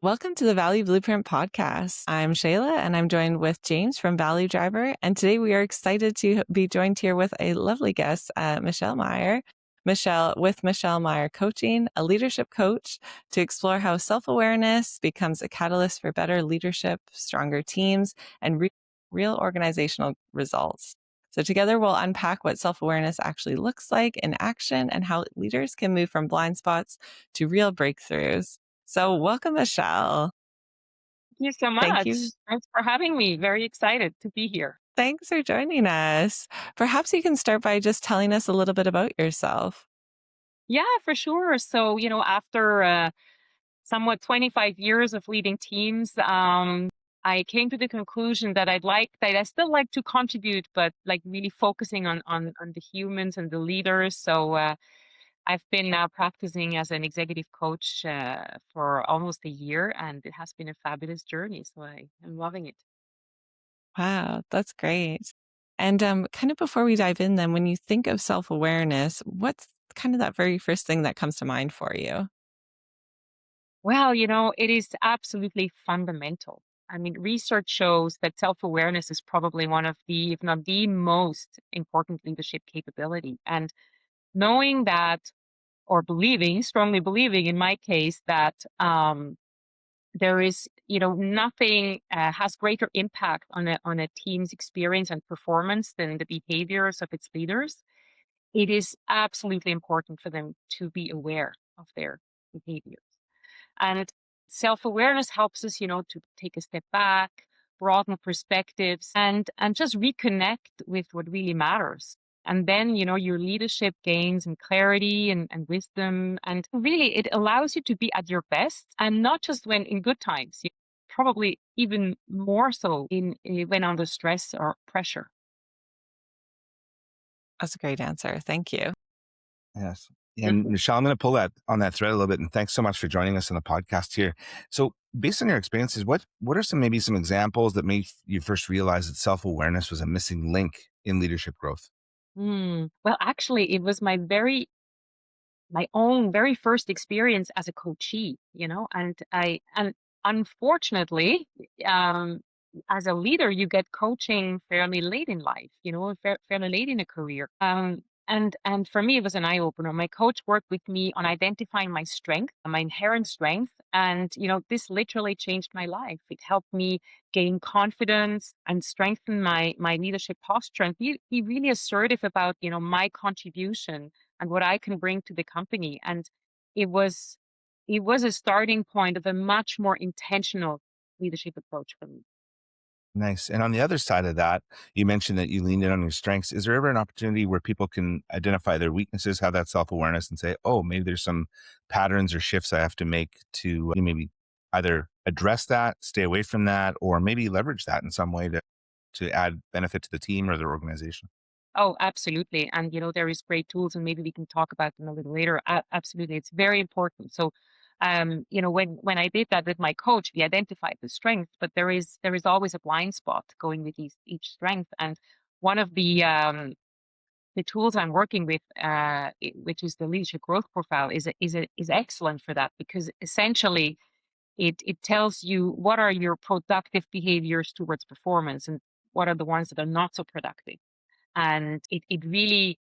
Welcome to the Value Blueprint podcast. I'm Shayla and I'm joined with James from Value Driver. And today we are excited to be joined here with a lovely guest, Michèle Meier. Michèle Meier Coaching, a leadership coach to explore how self-awareness becomes a catalyst for better leadership, stronger teams, and real organizational results. So together we'll unpack what self-awareness actually looks like in action and how leaders can move from blind spots to real breakthroughs. So welcome, Michèle. Thank you so Thank much. you. Thanks for having me. Very excited to be here. Thanks for joining us. Perhaps you can start by just telling us a little bit about yourself. Yeah, for sure. So, after somewhat 25 years of leading teams, I came to the conclusion that I still like to contribute, but like really focusing on the humans and the leaders. So, I've been now practicing as an executive coach for almost a year, and it has been a fabulous journey. So I am loving it. Wow, that's great. And kind of before we dive in, then, when you think of self awareness, what's kind of that very first thing that comes to mind for you? Well, it is absolutely fundamental. I mean, research shows that self awareness is probably one of the, if not the most important leadership capability. And knowing that, or strongly believing in my case, that there is, nothing has greater impact on a team's experience and performance than the behaviors of its leaders. It is absolutely important for them to be aware of their behavior. And self awareness helps us, to take a step back, broaden perspectives, and just reconnect with what really matters. And then, your leadership gains in clarity and wisdom. And really, it allows you to be at your best and not just when in good times, probably even more so when under stress or pressure. That's a great answer. Thank you. Yes. And Michelle, I'm going to pull that on that thread a little bit. And thanks so much for joining us on the podcast here. So, based on your experiences, what are maybe some examples that made you first realize that self awareness was a missing link in leadership growth? Well, actually, it was my own very first experience as a coachee, and unfortunately, um, as a leader, you get coaching fairly late in life, fairly late in a career. And for me, it was an eye opener. My coach worked with me on identifying my strength, my inherent strength, and this literally changed my life. It helped me gain confidence and strengthen my leadership posture, and be really assertive about my contribution and what I can bring to the company. And it was it was a starting point of a much more intentional leadership approach for me. Nice. And on the other side of that, you mentioned that you leaned in on your strengths. Is there ever an opportunity where people can identify their weaknesses, have that self awareness, and say, oh, maybe there's some patterns or shifts I have to make to maybe either address that, stay away from that, or maybe leverage that in some way to add benefit to the team or their organization? Oh, absolutely. And there is great tools, and maybe we can talk about them a little later. Absolutely, it's very important. So, when I did that with my coach, we identified the strength, but there is always a blind spot going with each strength. And one of the tools I'm working with, which is the leadership growth profile, is excellent for that, because essentially it tells you what are your productive behaviors towards performance and what are the ones that are not so productive. And it really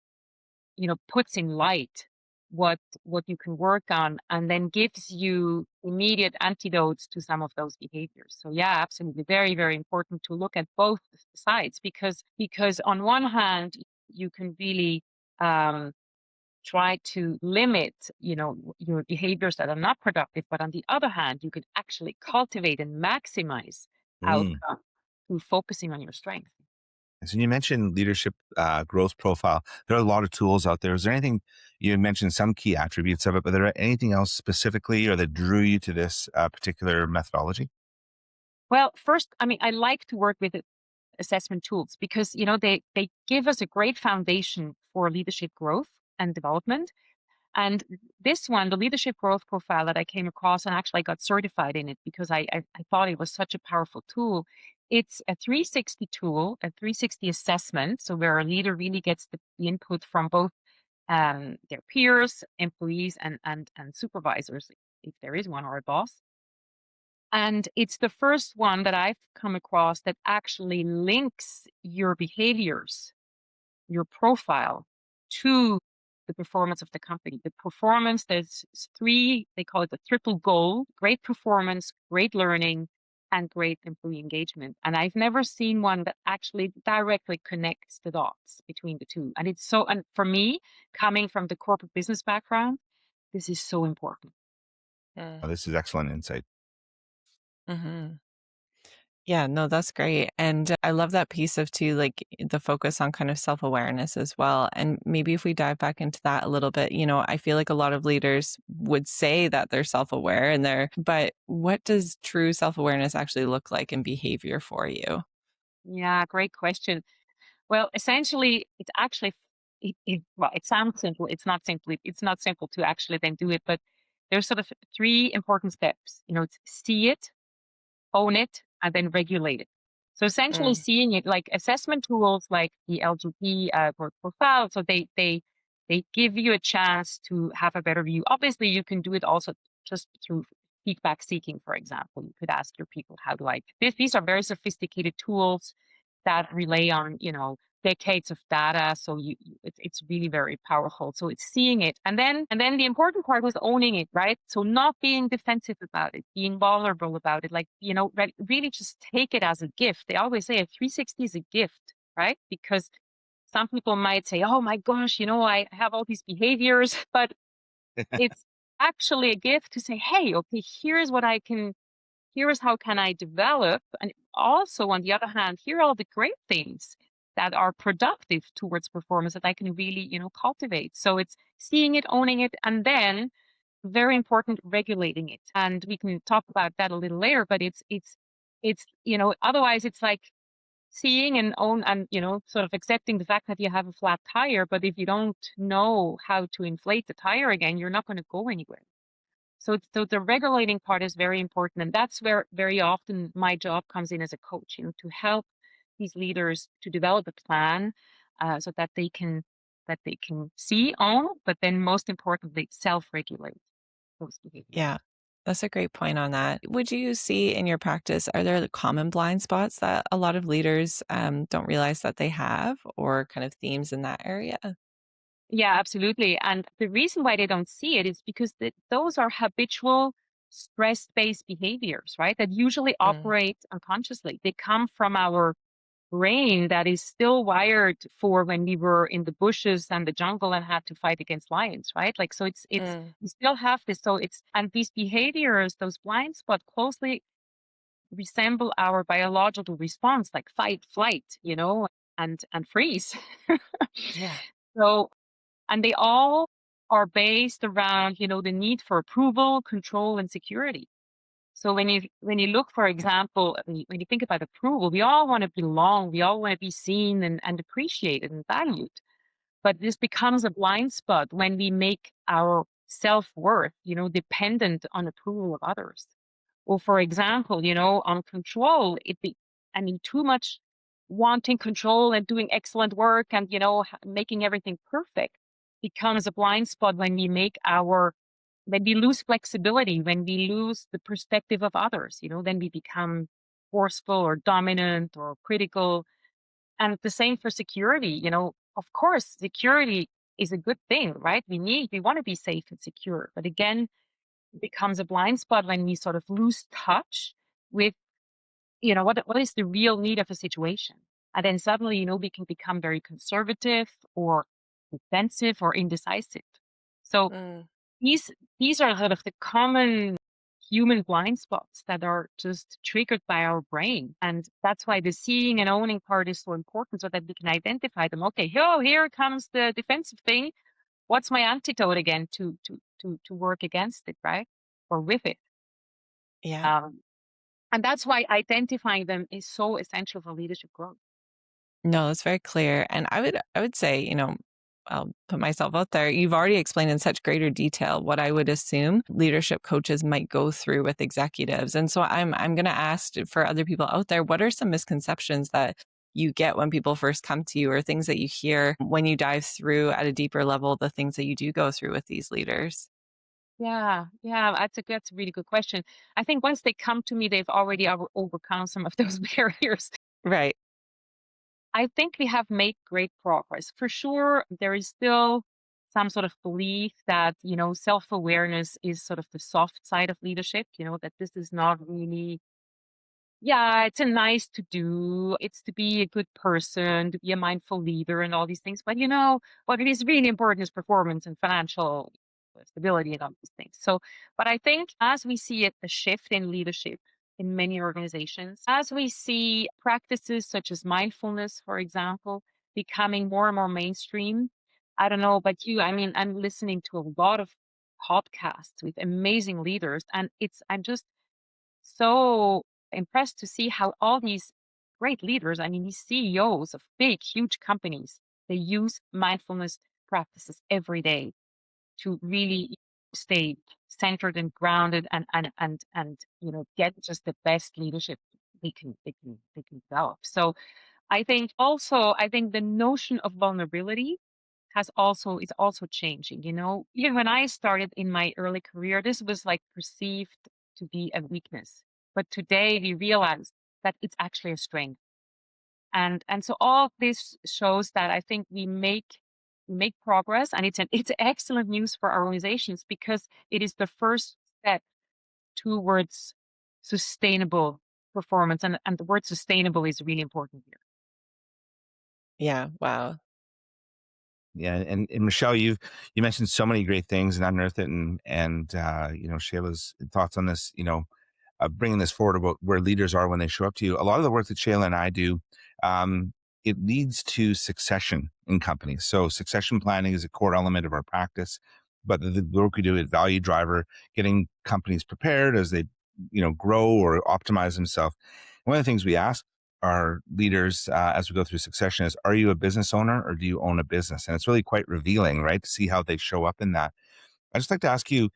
puts in light what you can work on, and then gives you immediate antidotes to some of those behaviors. So yeah, absolutely, very, very important to look at both sides, because on one hand you can really um try to limit your behaviors that are not productive, but on the other hand you could actually cultivate and maximize Mm. outcome through focusing on your strength. So you mentioned leadership growth profile. There are a lot of tools out there. Is there anything you mentioned some key attributes of it, but there anything else specifically or that drew you to this particular methodology? Well, first, I mean, I like to work with assessment tools because they give us a great foundation for leadership growth and development. And this one, the leadership growth profile that I came across, and actually I got certified in it because I thought it was such a powerful tool. It's a 360 tool, a 360 assessment. So where a leader really gets the input from both their peers, employees, and supervisors, if there is one, or a boss. And it's the first one that I've come across that actually links your behaviors, your profile, to the performance of the company. The performance, there's three, they call it the triple goal: great performance, great learning, and great employee engagement. And I've never seen one that actually directly connects the dots between the two. And it's so, and for me, coming from the corporate business background, this is so important. Oh, this is excellent insight. Mm-hmm. Yeah, no, that's great. And I love that piece of too, like the focus on kind of self-awareness as well. And maybe if we dive back into that a little bit, I feel like a lot of leaders would say that they're self-aware but what does true self-awareness actually look like in behavior for you? Yeah, great question. Well, essentially, it's actually, well, it sounds simple. It's not simple. It's not simple to actually then do it, but there's sort of three important steps. It's see it, own it, and then regulate it. So essentially, Mm, seeing it, like assessment tools like the LGP work profile, so they give you a chance to have a better view. Obviously, you can do it also just through feedback seeking, for example. You could ask your people, how do I this? These are very sophisticated tools that rely on decades of data. So it's really very powerful. So it's seeing it, and then the important part was owning it, right? So not being defensive about it, being vulnerable about it, like really just take it as a gift. They always say a 360 is a gift, right? Because some people might say, "Oh my gosh, I have all these behaviors," but it's actually a gift to say, "Hey, okay, here's how can I develop." And also, on the other hand, here are all the great things that are productive towards performance that I can really, cultivate. So it's seeing it, owning it, and then very important, regulating it. And we can talk about that a little later, but otherwise it's like seeing and own and, sort of accepting the fact that you have a flat tire. But if you don't know how to inflate the tire again, you're not going to go anywhere. So the regulating part is very important, and that's where very often my job comes in as a coach, to help these leaders to develop a plan, so that they can see, own, but then most importantly, self-regulate those behaviors. yeah, that's a great point on that. Would you see in your practice, are there common blind spots that a lot of leaders don't realize that they have, or kind of themes in that area? Yeah, absolutely. And the reason why they don't see it is because those are habitual stress-based behaviors, right? That usually Mm, operate unconsciously. They come from our brain that is still wired for when we were in the bushes and the jungle and had to fight against lions, right? Like, so it's mm, we still have this. So and these behaviors, those blind spot, closely resemble our biological response, like fight, flight, and freeze. yeah. So, and they all are based around, the need for approval, control, and security. So when you look, for example, when you think about approval, we all want to belong, we all want to be seen and appreciated and valued. But this becomes a blind spot when we make our self-worth, dependent on approval of others. Or for example, on control, too much wanting control and doing excellent work and, making everything perfect becomes a blind spot when we lose flexibility, when we lose the perspective of others, then we become forceful or dominant or critical. And the same for security, of course, security is a good thing, right? We want to be safe and secure. But again, it becomes a blind spot when we sort of lose touch with, what is the real need of a situation. And then suddenly, we can become very conservative or defensive or indecisive. So Mm. these these are sort of the common human blind spots that are just triggered by our brain. And that's why the seeing and owning part is so important, so that we can identify them. Okay, here comes the defensive thing. What's my antidote again to work against it, right? Or with it. Yeah. Um, and that's why identifying them is so essential for leadership growth. No, it's very clear. And I would say, I'll put myself out there. You've already explained in such greater detail what I would assume leadership coaches might go through with executives. And so I'm going to ask for other people out there, what are some misconceptions that you get when people first come to you, or things that you hear when you dive through at a deeper level, the things that you do go through with these leaders? Yeah, yeah, that's a really good question. I think once they come to me, they've already overcome some of those barriers. Right. I think we have made great progress. For sure, there is still some sort of belief that, self-awareness is sort of the soft side of leadership, that this is not really, yeah, it's a nice to do. It's to be a good person, to be a mindful leader and all these things. But what it is really important is performance and financial stability and all these things. So, but I think as we see a shift in leadership in many organizations, as we see practices such as mindfulness, for example, becoming more and more mainstream, I don't know about you. I mean, I'm listening to a lot of podcasts with amazing leaders, and I'm just so impressed to see how all these great leaders, I mean, these CEOs of big, huge companies, they use mindfulness practices every day to really stay centered and grounded and get just the best leadership they can develop. So I think the notion of vulnerability is also changing. Even when I started in my early career, this was like perceived to be a weakness. But today we realize that it's actually a strength. And so all of this shows that I think we make progress, and it's excellent news for our organizations because it is the first step towards sustainable performance. And the word sustainable is really important here. Yeah. Wow. Yeah, and Michelle, you mentioned so many great things and unearthed it, and Shayla's thoughts on this, bringing this forward about where leaders are when they show up to you. A lot of the work that Shayla and I do, um, it leads to succession in companies. So succession planning is a core element of our practice, but the work we do at Value Driver, getting companies prepared as they, grow or optimize themselves. One of the things we ask our leaders as we go through succession is, are you a business owner or do you own a business? And it's really quite revealing, right? To see how they show up in that. I just like to ask you,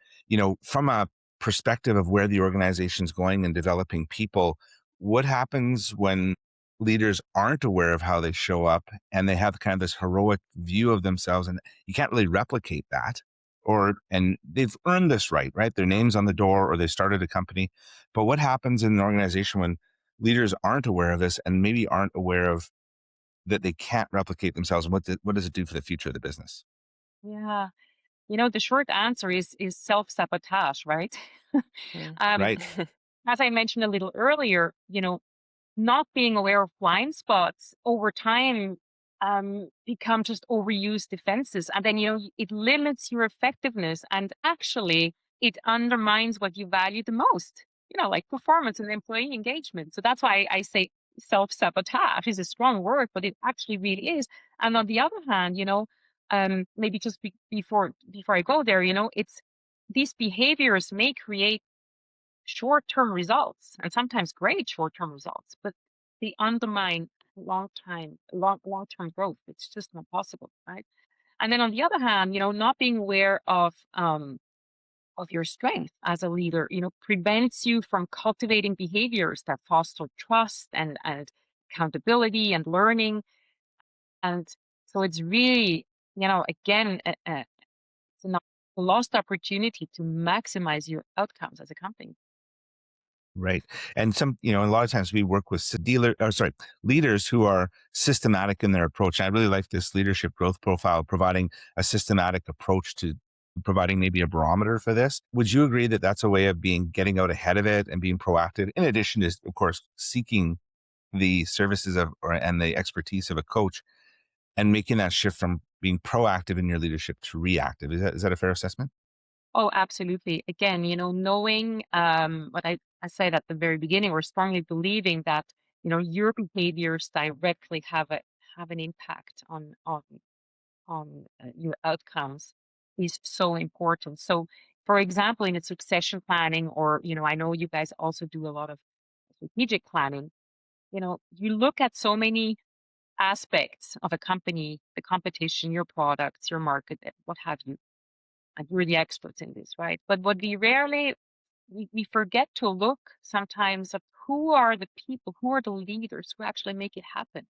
from a perspective of where the organization's going and developing people, what happens when leaders aren't aware of how they show up and they have kind of this heroic view of themselves and you can't really replicate that? And they've earned this right? Their name's on the door or they started a company. But what happens in an organization when leaders aren't aware of this and maybe aren't aware of that they can't replicate themselves? And what does it do for the future of the business? Yeah. The short answer is self-sabotage, right? Mm. um, Right. as I mentioned a little earlier, not being aware of blind spots over time become just overused defenses. And then, it limits your effectiveness and actually it undermines what you value the most, like performance and employee engagement. So that's why I say self-sabotage is a strong word, but it actually really is. And on the other hand, maybe just before I go there, it's these behaviors may create short-term results and sometimes great short-term results, but they undermine long-term growth. It's just not possible, right? And then on the other hand, not being aware of your strength as a leader, prevents you from cultivating behaviors that foster trust and accountability and learning. And so it's really, again, it's a lost opportunity to maximize your outcomes as a company. Right. And a lot of times we work with leaders who are systematic in their approach. And I really like this leadership growth profile, providing a systematic approach to providing maybe a barometer for this. Would you agree that that's a way of getting out ahead of it and being proactive, in addition to, of course, seeking the services and the expertise of a coach and making that shift from being proactive in your leadership to reactive? Is that a fair assessment? Oh, absolutely. Again, knowing what I said at the very beginning, or strongly believing that, your behaviors directly have an impact on your outcomes is so important. So, for example, in a succession planning, or, I know you guys also do a lot of strategic planning, you look at so many aspects of a company, the competition, your products, your market, what have you, and we're the experts in this, right? But what we forget to look sometimes at who are the people, who are the leaders who actually make it happen.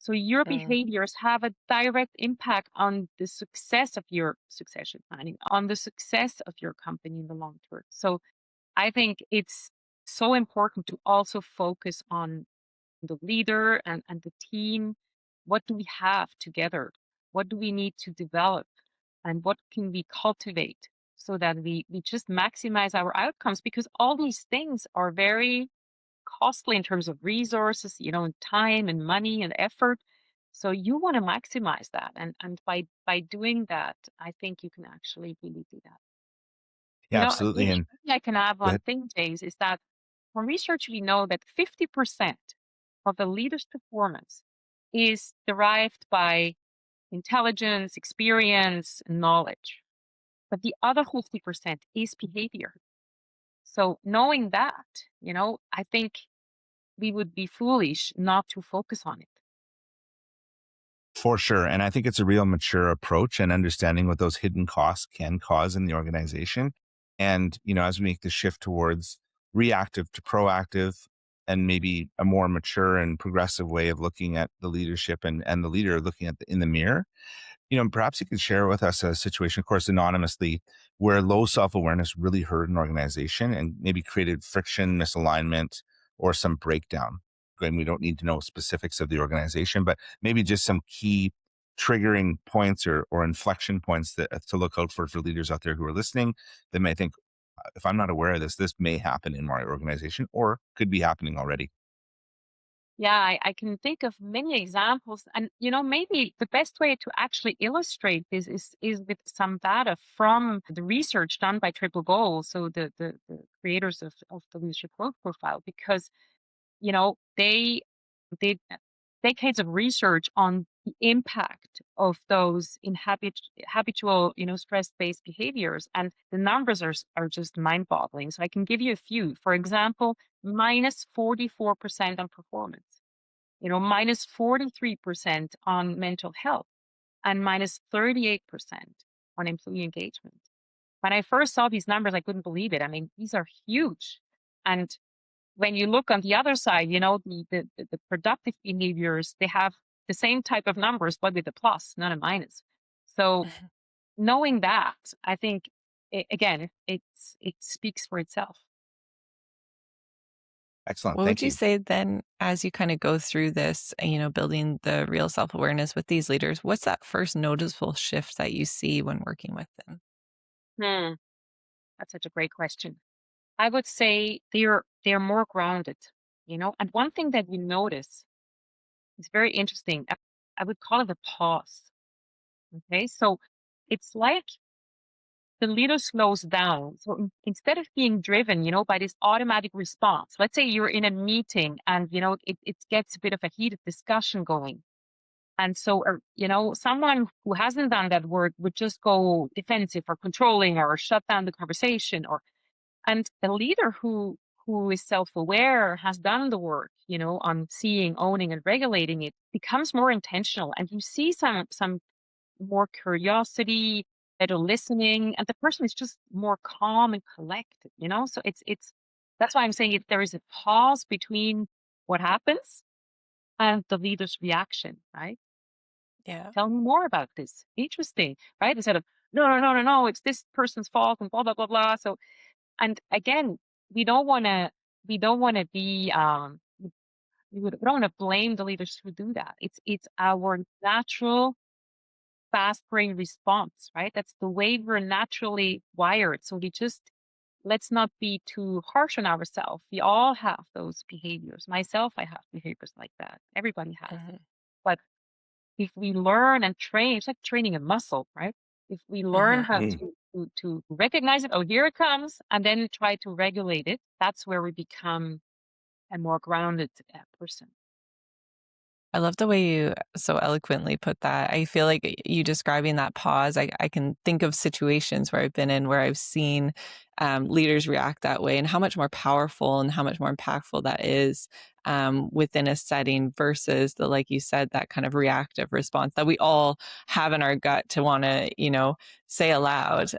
So your Mm. behaviors have a direct impact on the success of your succession planning, on the success of your company in the long term. So I think it's so important to also focus on the leader and the team. What do we have together? What do we need to develop? And what can we cultivate so that we just maximize our outcomes? Because all these things are very costly in terms of resources, and time and money and effort. So you want to maximize that. And by doing that, I think you can actually really do that. Yeah, absolutely. Maybe And I can add go one ahead. thing, James, is that from research, we know that 50% of a leader's performance is derived by intelligence, experience, and knowledge. But the other 50% is behavior. So knowing that, I think we would be foolish not to focus on it. For sure. And I think it's a real mature approach and understanding what those hidden costs can cause in the organization. And, as we make the shift towards reactive to proactive and maybe a more mature and progressive way of looking at the leadership and the leader looking at in the mirror, perhaps you could share with us a situation, of course, anonymously, where low self-awareness really hurt an organization and maybe created friction, misalignment, or some breakdown. And we don't need to know specifics of the organization, but maybe just some key triggering points or inflection points that to look out for leaders out there who are listening that may think, if I'm not aware of this may happen in my organization or could be happening already. Yeah, I can think of many examples. And, maybe the best way to actually illustrate this is with some data from the research done by Triple Goal, so the creators of the leadership growth profile, because, they did decades of research on the impact of those habitual, stress-based behaviors. And the numbers are just mind-boggling. So I can give you a few. For example, minus 44% on performance, minus 43% on mental health, and minus 38% on employee engagement. When I first saw these numbers, I couldn't believe it. I mean, these are huge. And when you look on the other side, the productive behaviors, they have the same type of numbers, but with a plus, not a minus. So knowing that, I think, again, it speaks for itself. Excellent. What would Thank you you. say then, as you kind of go through this, building the real self-awareness with these leaders, what's that first noticeable shift that you see when working with them? Hmm, that's such a great question. I would say they're more grounded, And one thing that we notice is very interesting. I would call it a pause. Okay, so it's like the leader slows down. So instead of being driven, by this automatic response, let's say you're in a meeting and, it gets a bit of a heated discussion going. And so, someone who hasn't done that work would just go defensive or controlling or shut down the conversation. And a leader who is self-aware, has done the work, on seeing, owning, and regulating it, becomes more intentional. And you see some more curiosity, better listening, and the person is just more calm and collected. So it's that's why I'm saying there is a pause between what happens and the leader's reaction, right? Yeah. Tell me more about this. Interesting, right? Instead of no, no, no, no, no, it's this person's fault and blah blah blah blah. So, and again, we don't want to we don't want to be we don't want to blame the leaders who do that. It's our natural fast brain response, right? That's the way we're naturally wired. So let's not be too harsh on ourselves. We all have those behaviors. Myself, I have behaviors like that. Everybody has. Mhm. But if we learn and train, it's like training a muscle, right? If we learn Mhm. how to recognize it, oh, here it comes, and then try to regulate it, that's where we become a more grounded person. I love the way you so eloquently put that. I feel like you describing that pause, I can think of situations where I've been in where I've seen leaders react that way and how much more powerful and how much more impactful that is within a setting versus like you said, that kind of reactive response that we all have in our gut to want to, say aloud.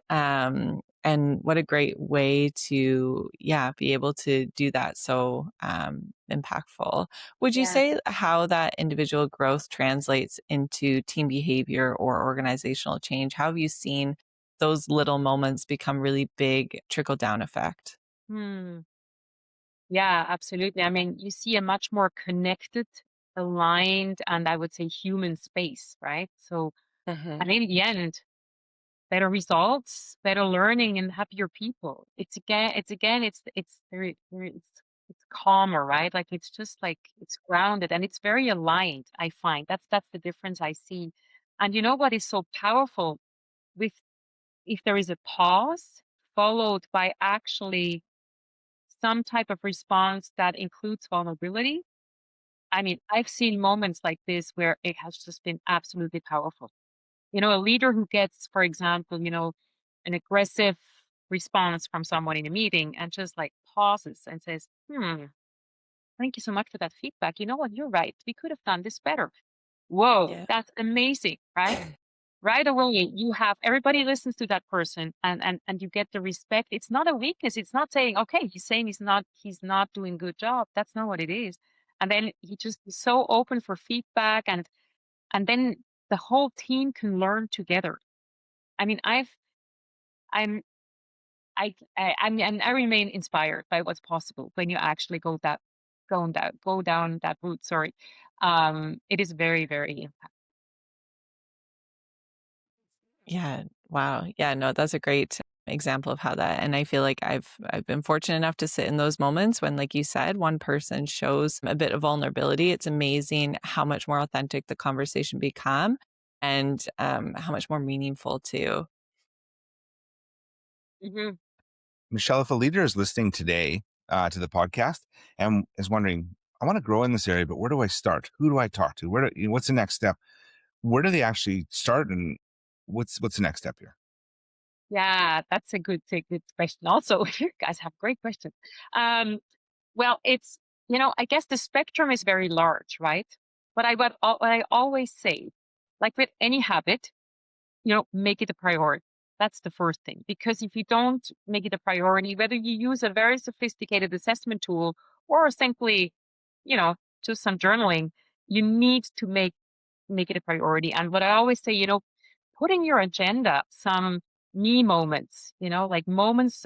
And what a great way to, be able to do that so impactful. Would you Yeah. say how that individual growth translates into team behavior or organizational change? How have you seen those little moments become really big trickle down effect? Hmm. Yeah, absolutely. I mean, you see a much more connected, aligned, and I would say human space, right? So, Hmm. and in the end, better results, better learning, and happier people. It's it's calmer, right? Like it's just like it's grounded and it's very aligned. I find that's the difference I see. And you know what is so powerful with if there is a pause followed by actually some type of response that includes vulnerability. I mean, I've seen moments like this where it has just been absolutely powerful. You know, a leader who gets, for example, an aggressive response from someone in a meeting and just like pauses and says, thank you so much for that feedback. You know what? You're right. We could have done this better. Whoa, Yeah. that's amazing, right? Right away, you have everybody listens to that person and you get the respect. It's not a weakness. It's not saying, okay, he's saying he's not doing good job. That's not what it is. And then he just is so open for feedback and then the whole team can learn together. I mean, I'm, I remain inspired by what's possible when you actually go down that route. Sorry, it is very, very Yeah. Wow. Yeah, no, that's a great example of how that, and I feel like I've been fortunate enough to sit in those moments when, like you said, one person shows a bit of vulnerability. It's amazing how much more authentic the conversation become and how much more meaningful too. impactful. Michelle, if a leader is listening today to the podcast and is wondering, I want to grow in this area, but where do I start? Who do I talk to? What's the next step? Where do they actually start, and what's the next step here? Yeah, that's a good question. Also, you guys have great questions. Um, well, I guess the spectrum is very large, right? But what I always say, like with any habit, make it a priority. That's the first thing. Because if you don't make it a priority, whether you use a very sophisticated assessment tool or simply, you know, just some journaling, you need to make it a priority. And what I always say, put in your agenda some me moments, like moments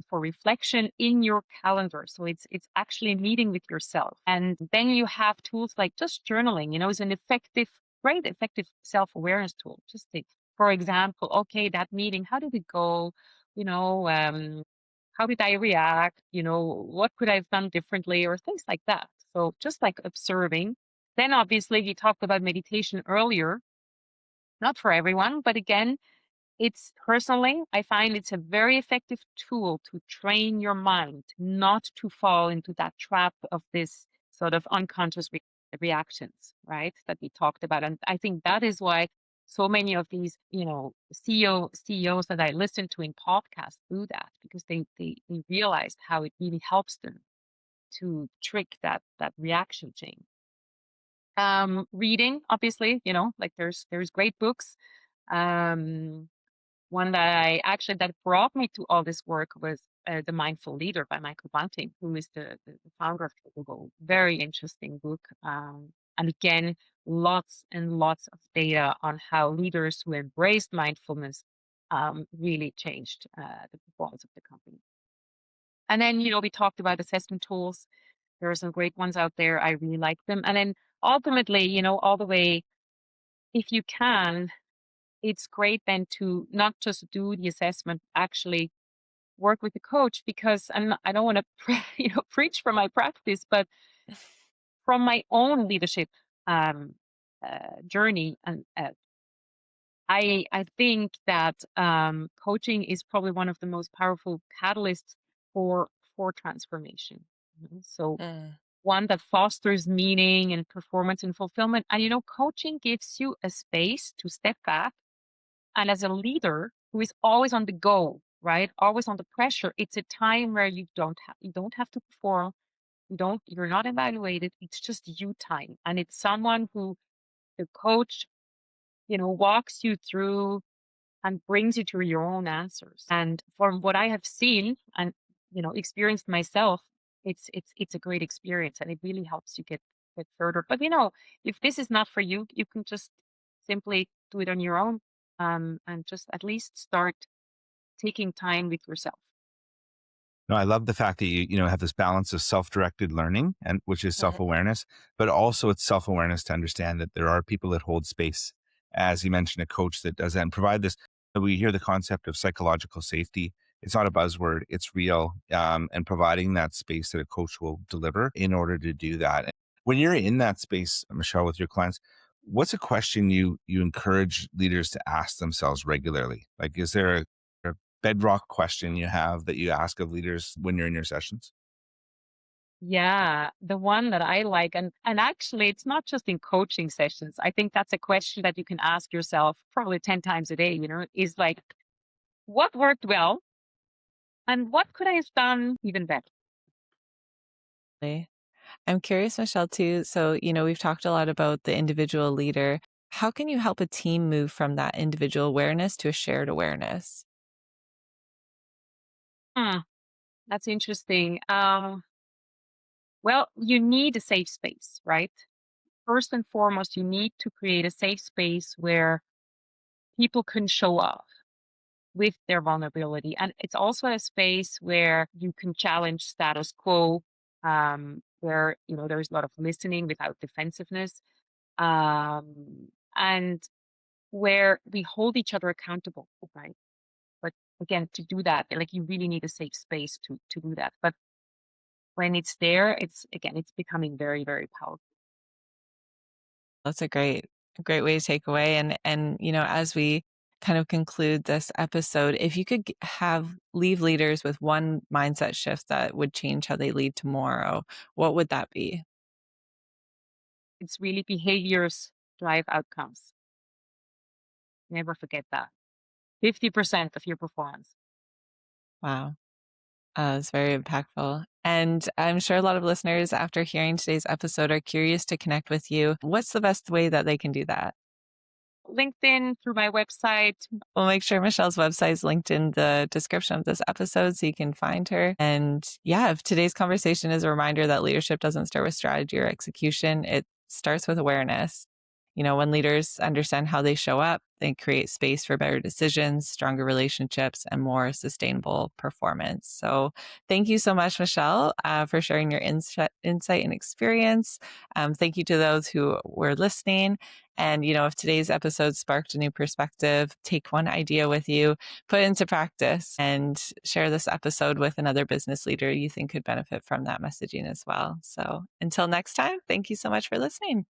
for reflection in your calendar. So it's actually a meeting with yourself. And then you have tools like just journaling, is an great effective self-awareness tool. Just think, for example, okay, that meeting, how did it go? You know, how did I react? What could I have done differently or things like that. So just like observing. Then obviously we talked about meditation earlier, not for everyone, but again, I find it's a very effective tool to train your mind not to fall into that trap of this sort of unconscious reactions, right? That we talked about. And I think that is why so many of these, CEOs that I listen to in podcasts do that because they realized how it really helps them to trick that reaction chain. Reading, obviously, like there's great books. Um, One that brought me to all this work was The Mindful Leader by Michael Bunting, who is the founder of Google. Very interesting book. And again, lots and lots of data on how leaders who embraced mindfulness really changed the performance of the company. And then, we talked about assessment tools. There are some great ones out there. I really like them. And then ultimately, all the way, if you can, it's great then to not just do the assessment, actually work with the coach because I don't want to preach from my practice, but from my own leadership um, journey, and I think that coaching is probably one of the most powerful catalysts for transformation. So Mm. one that fosters meaning and performance and fulfillment. And coaching gives you a space to step back. And as a leader who is always on the go, right? Always on the pressure, it's a time where you don't have to perform. You're not evaluated. It's just you time. And it's someone who the coach, walks you through and brings you to your own answers. And from what I have seen and experienced myself, it's a great experience, and it really helps you get further. But if this is not for you, you can just simply do it on your own, and just at least start taking time with yourself. No, I love the fact that you have this balance of self-directed learning, and which is Mhm. self-awareness, but also it's self-awareness to understand that there are people that hold space. As you mentioned, a coach that does that and provide this. We hear the concept of psychological safety. It's not a buzzword; it's real. And providing that space that a coach will deliver in order to do that. When you're in that space, Michelle, with your clients, what's a question you encourage leaders to ask themselves regularly? Like, is there a bedrock question you have that you ask of leaders when you're in your sessions? Yeah, the one that I like, and actually, it's not just in coaching sessions. I think that's a question that you can ask yourself probably 10 times a day, is like, what worked well and what could I have done even better? I'm curious, Michelle, too. So, we've talked a lot about the individual leader. How can you help a team move from that individual awareness to a shared awareness? Hmm, that's interesting. Well, you need a safe space, right? First and foremost, you need to create a safe space where people can show up with their vulnerability. And it's also a space where you can challenge status quo, where, there's a lot of listening without defensiveness, and where we hold each other accountable, right? But again, to do that, like, you really need a safe space to do that. But when it's there, it's becoming very, very powerful. That's a great way to take away. And as we kind of conclude this episode, if you could leave leaders with one mindset shift that would change how they lead tomorrow, what would that be? It's really behaviors drive outcomes. Never forget that. 50% of your performance. Wow. It's very impactful. And I'm sure a lot of listeners, after hearing today's episode, are curious to connect with you. What's the best way that they can do that? LinkedIn, through my website. We'll make sure Michelle's website is linked in the description of this episode so you can find her. And yeah, if today's conversation is a reminder that leadership doesn't start with strategy or execution, it starts with awareness. When leaders understand how they show up, they create space for better decisions, stronger relationships, and more sustainable performance. So, thank you so much, Michelle, for sharing your insight and experience. Thank you to those who were listening. And, if today's episode sparked a new perspective, take one idea with you, put it into practice, and share this episode with another business leader you think could benefit from that messaging as well. So, until next time, thank you so much for listening.